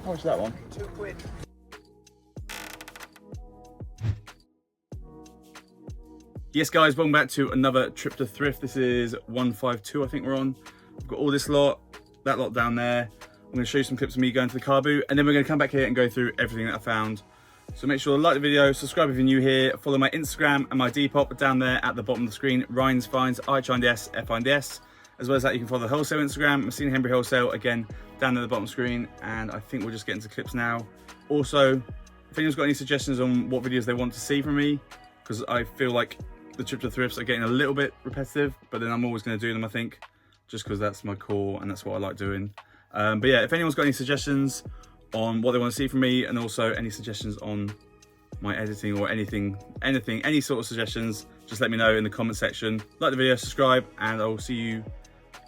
How much is that one? £2. Yes guys, welcome back to another trip to thrift. This is 152 I think we're on. We've got all this lot, that lot down there. I'm going to show you some clips of me going to the car boot, and then we're going to come back here and go through everything that I found. So make sure to like the video, subscribe if you're new here, follow my Instagram and my Depop down there at the bottom of the screen. Ryan's Finds, IHINDS, FINDS. As well as that, you can follow the wholesale Instagram, messinawholesale, again down there at the bottom of the screen. And I think we'll just get into clips now. Also, if anyone's got any suggestions on what videos they want to see from me, because I feel like the trip to thrifts are getting a little bit repetitive, but then I'm always going to do them, I think, just because that's my core and that's what I like doing. But yeah, if anyone's got any suggestions on what they want to see from me, and also any suggestions on my editing or anything, any sort of suggestions, just let me know in the comment section. Like the video, subscribe, and I'll see you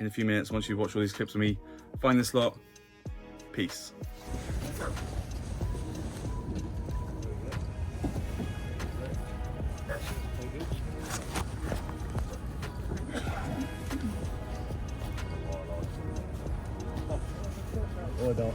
in a few minutes once you've watched all these clips of me find this lot. Peace. Or don't.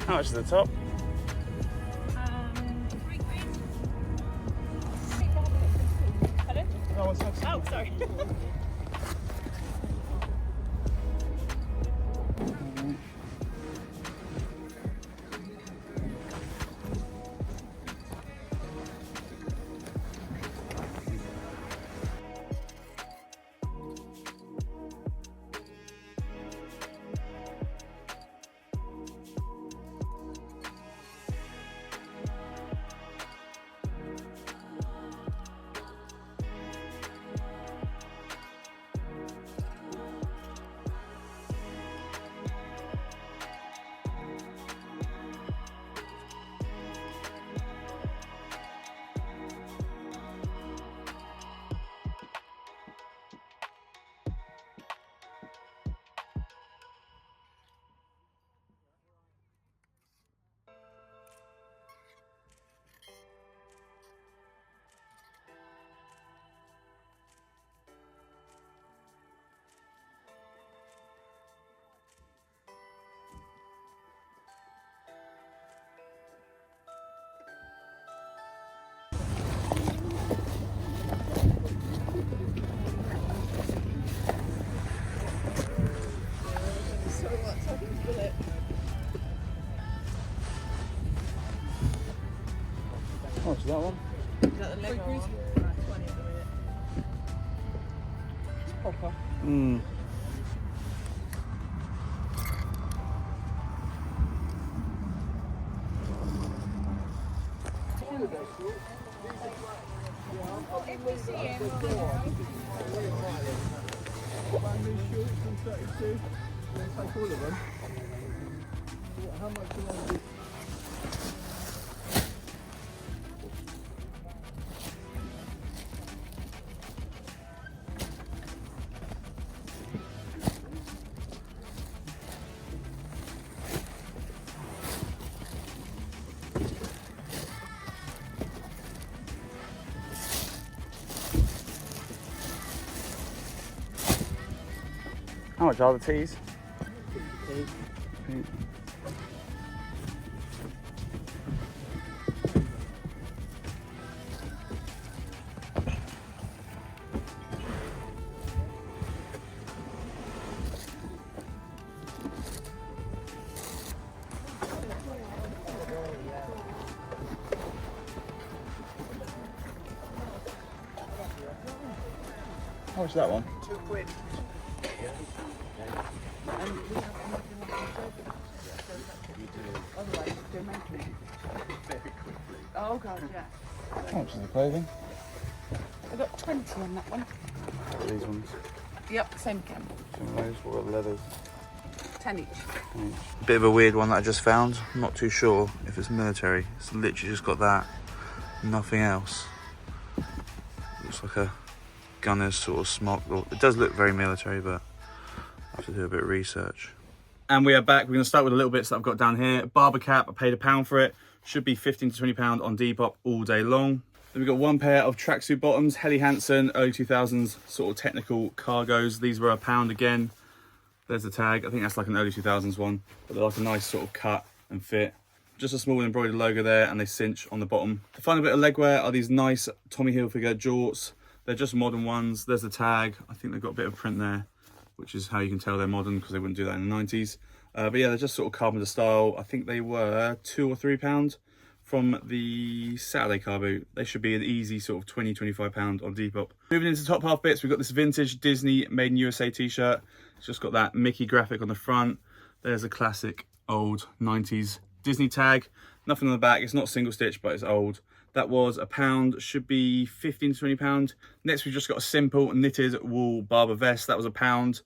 How much is the top? £3. Pardon? No, it's not. Oh, sorry. How much is that one? Is that the Lego one? Right, 20 at the minute. It's proper. If we see him, Brand new shorts from 32. Let's take all of them. How much do you want to do? How much are the teas? How much is that one? £2. Oh god, yeah. How much is the clothing? I got 20 on that one. What are these ones? Yep, same again. Some of those. What about the leathers? 10 each. Bit of a weird one that I just found. I'm not too sure if it's military. It's literally just got that, nothing else. Looks like a gunner's sort of smock. It does look very military, but I have to do a bit of research. And we are back. We're going to start with the little bits that I've got down here. Barber cap, I paid £1 for it. Should be £15 to £20 on Depop all day long. Then we've got one pair of tracksuit bottoms, Helly Hansen, early 2000s sort of technical cargos. These were £1 again. There's the tag. I think that's like an early 2000s one, but they're like a nice sort of cut and fit. Just a small embroidered logo there, and they cinch on the bottom. The final bit of legwear are these nice Tommy Hilfiger jorts. They're just modern ones. There's the tag. I think they've got a bit of print there, which is how you can tell they're modern because they wouldn't do that in the 90s. But yeah, they're just sort of carpenter style. I think they were £2 or £3 from the Saturday car boot. They should be an easy sort of £20, £25 on Depop. Moving into top half bits, we've got this vintage Disney Made in USA t-shirt. It's just got that Mickey graphic on the front. There's a classic old 90s Disney tag. Nothing on the back. It's not single stitch, but it's old. That was £1, should be £15 to £20. Next, we've just got a simple knitted wool Barber vest. That was £1,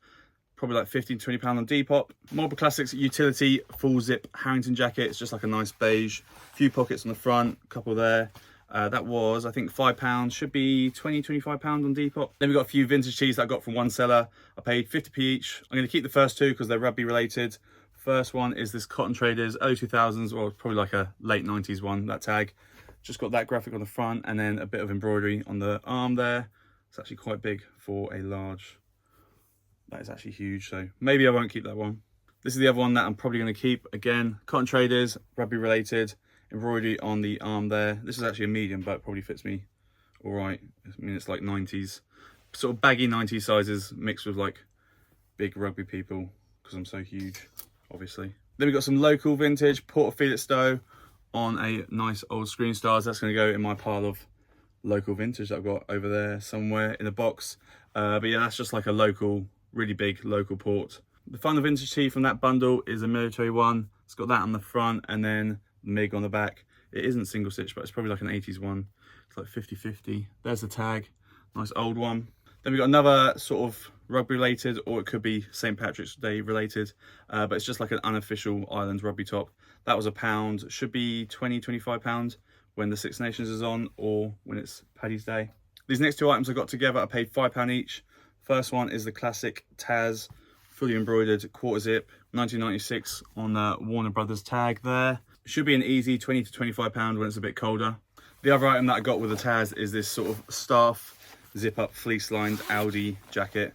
probably like £15 to £20 on Depop. Marlboro Classics utility full zip Harrington jacket. It's just like a nice beige. Few pockets on the front, a couple there. That was, I think, £5, should be £20, £25 on Depop. Then we've got a few vintage tees that I got from one seller. I paid 50p each. I'm going to keep the first two because they're rugby related. First one is this Cotton Traders early 2000s, or probably like a late 90s one, that tag. Just got that graphic on the front and then a bit of embroidery on the arm there. It's actually quite big for a large. That is actually huge, so maybe I won't keep that one. This is the other one that I'm probably going to keep. Again, Cotton Traders, rugby related. Embroidery on the arm there. This is actually a medium, but it probably fits me all right. I mean, it's like 90s, sort of baggy 90s sizes mixed with like big rugby people because I'm so huge, obviously. Then we've got some local vintage Port Felixstowe on a nice old Screen Stars. That's going to go in my pile of local vintage that I've got over there somewhere in a box. But yeah, that's just like a local, really big local port. The final vintage tee from that bundle is a military one. It's got that on the front and then MIG on the back. It isn't single stitch, but it's probably like an 80s one. It's like 50-50. There's the tag, nice old one. Then we've got another sort of rugby related, or it could be St. Patrick's Day related, but it's just like an unofficial Ireland rugby top. That was £1, should be £20, £25 when the Six Nations is on or when it's Paddy's Day. These next two items I got together, I paid £5 each. First one is the classic Taz fully embroidered quarter zip, 1996 on the Warner Brothers tag there. Should be an easy £20 to £25 when it's a bit colder. The other item that I got with the Taz is this sort of staff zip up fleece lined Audi jacket.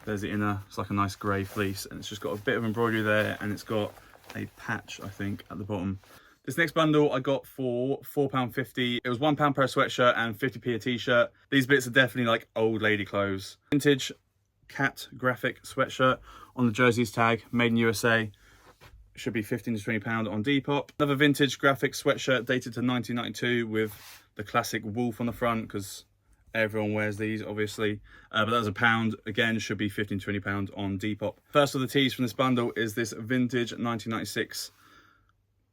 There's the inner, it's like a nice grey fleece and it's just got a bit of embroidery there and it's got a patch, I think, at the bottom. This next bundle I got for £4.50. It was £1 per sweatshirt and 50p a t-shirt. These bits are definitely like old lady clothes. Vintage cat graphic sweatshirt on the jerseys tag, made in USA. Should be £15 to £20 on Depop. Another vintage graphic sweatshirt dated to 1992 with the classic wolf on the front because everyone wears these, obviously. But that was £1. Again, should be £15 to £20 on Depop. First of the tees from this bundle is this vintage 1996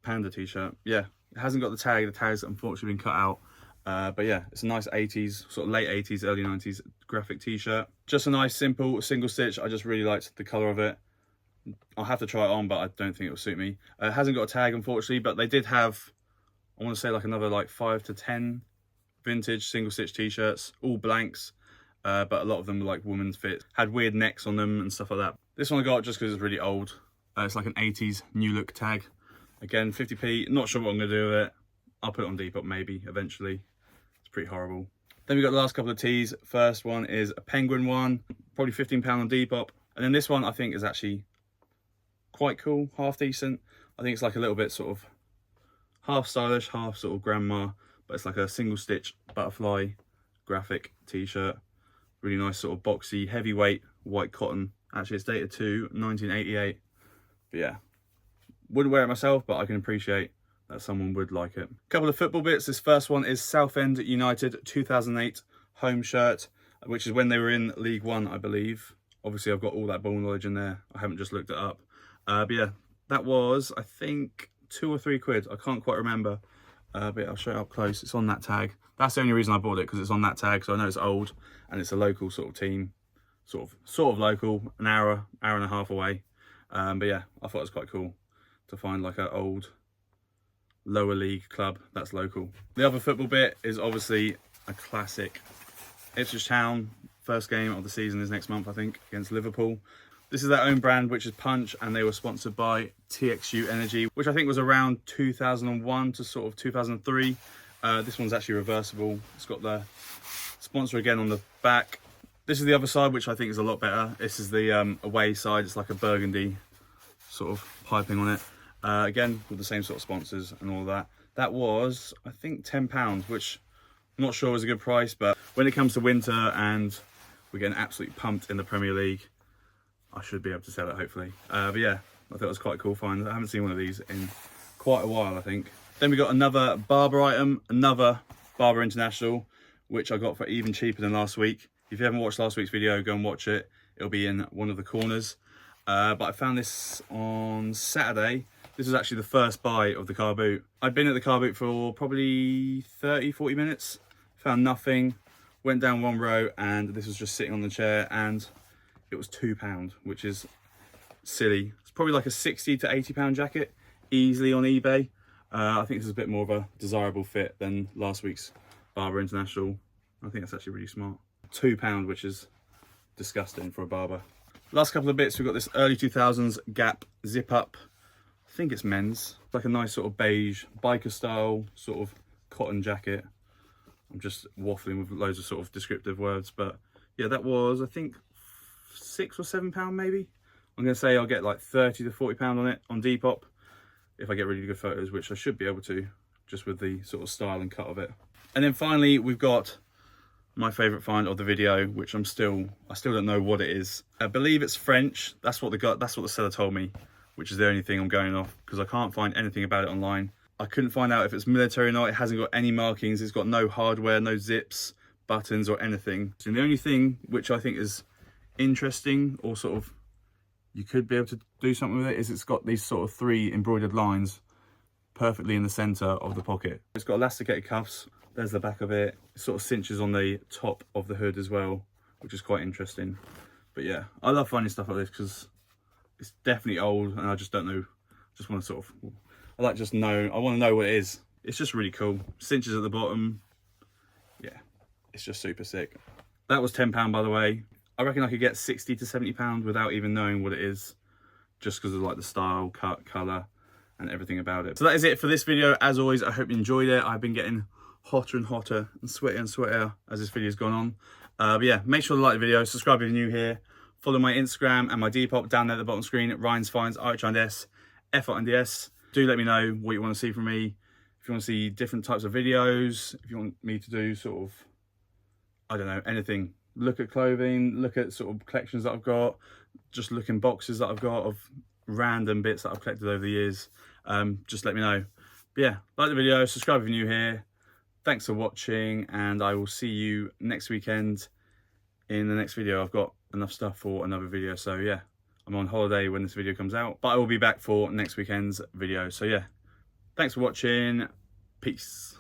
Panda t-shirt. Yeah, it hasn't got the tag. The tag's unfortunately been cut out. But yeah, it's a nice 80s, sort of late 80s, early 90s graphic t-shirt. Just a nice, simple, single stitch. I just really liked the colour of it. I'll have to try it on, but I don't think it will suit me. It hasn't got a tag, unfortunately, but they did have, I want to say like another like 5 to 10 vintage single stitch t-shirts, all blanks, but a lot of them were like women's fit, had weird necks on them and stuff like that. This one I got just because it's really old. It's like an 80s new look tag. Again, 50p, not sure what I'm going to do with it. I'll put it on Depop maybe eventually. It's pretty horrible. Then we got the last couple of tees. First one is a penguin one, probably £15 on Depop. And then this one I think is actually quite cool, half decent. I think it's like a little bit sort of half stylish, half sort of grandma, but it's like a single stitch butterfly graphic t-shirt. Really nice sort of boxy, heavyweight white cotton. Actually, it's dated to 1988. But yeah, wouldn't wear it myself, but I can appreciate that someone would like it. A couple of football bits. This first one is Southend United 2008 home shirt. which is when they were in League One, I believe. Obviously, I've got all that ball knowledge in there. I haven't just looked it up. But yeah, that was, I think, £2 or £3. I can't quite remember. But yeah, I'll show it up close. It's on that tag. That's the only reason I bought it, because it's on that tag. So I know it's old and it's a local sort of team, sort of local, an hour and a half away. But yeah, I thought it was quite cool to find like an old lower league club that's local. The other football bit is obviously a classic. Ipswich Town, first game of the season is next month, I think, against Liverpool. This is their own brand, which is Punch, and they were sponsored by TXU Energy, which I think was around 2001 to sort of 2003. This one's actually reversible. It's got the sponsor again on the back. This is the other side, which I think is a lot better. This is the away side. It's like a burgundy sort of piping on it. Again, with the same sort of sponsors and all that. That was, I think, £10, which I'm not sure was a good price, but when it comes to winter and we're getting absolutely pumped in the Premier League, I should be able to sell it, hopefully. But yeah, I thought it was quite a cool find. I haven't seen one of these in quite a while, I think. Then we got another Barber item, another Barber International, which I got for even cheaper than last week. If you haven't watched last week's video, go and watch it. It'll be in one of the corners. But I found this on Saturday. This was actually the first buy of the car boot. I'd been at the car boot for probably 30, 40 minutes. Found nothing. Went down one row and this was just sitting on the chair and it was £2, which is silly. It's probably like a £60 to £80 jacket, easily on eBay. I think this is a bit more of a desirable fit than last week's Barber International. I think that's actually really smart. £2, which is disgusting for a Barber. Last couple of bits, we've got this early 2000s Gap zip up. I think it's men's. Like a nice sort of beige biker style sort of cotton jacket. I'm just waffling with loads of sort of descriptive words, but yeah, that was, I think, £6 or £7 maybe. I'm gonna say I'll get like 30 to 40 pound on it on Depop if I get really good photos, which I should be able to, just with the sort of style and cut of it. And then finally we've got my favorite find of the video, which I still don't know what it is. I believe it's French. That's what the seller told me, which is the only thing I'm going off, because I can't find anything about it online. I couldn't find out if it's military or not. It hasn't got any markings. It's got no hardware, no zips, buttons or anything. So the only thing which I think is interesting, or sort of you could be able to do something with it, is it's got these sort of 3 embroidered lines perfectly in the center of the pocket. It's got elasticated cuffs. There's the back of it. It sort of cinches on the top of the hood as well, which is quite interesting. But yeah, I love finding stuff like this because it's definitely old and I just don't know, just want to sort of, I want to know what it is. It's just really cool. Cinches at the bottom. Yeah, it's just super sick. That was £10, by the way. I reckon I could get £60 to £70 without even knowing what it is, just because of like the style, cut, colour and everything about it. So that is it for this video. As always, I hope you enjoyed it. I've been getting hotter and hotter and sweatier as this video's gone on. But yeah, make sure to like the video, subscribe if you're new here, follow my Instagram and my Depop down there at the bottom screen, Ryan's Finds, RHINDS, FRNDS. Do let me know what you want to see from me. If you want to see different types of videos, if you want me to do sort of, I don't know, anything. Look at clothing, look at sort of collections that I've got, just look in boxes that I've got of random bits that I've collected over the years. Just let me know. But yeah, like the video, subscribe if you're new here. Thanks for watching, and I will see you next weekend in the next video. I've got enough stuff for another video, so yeah, I'm on holiday when this video comes out, but I will be back for next weekend's video. So yeah, thanks for watching. Peace.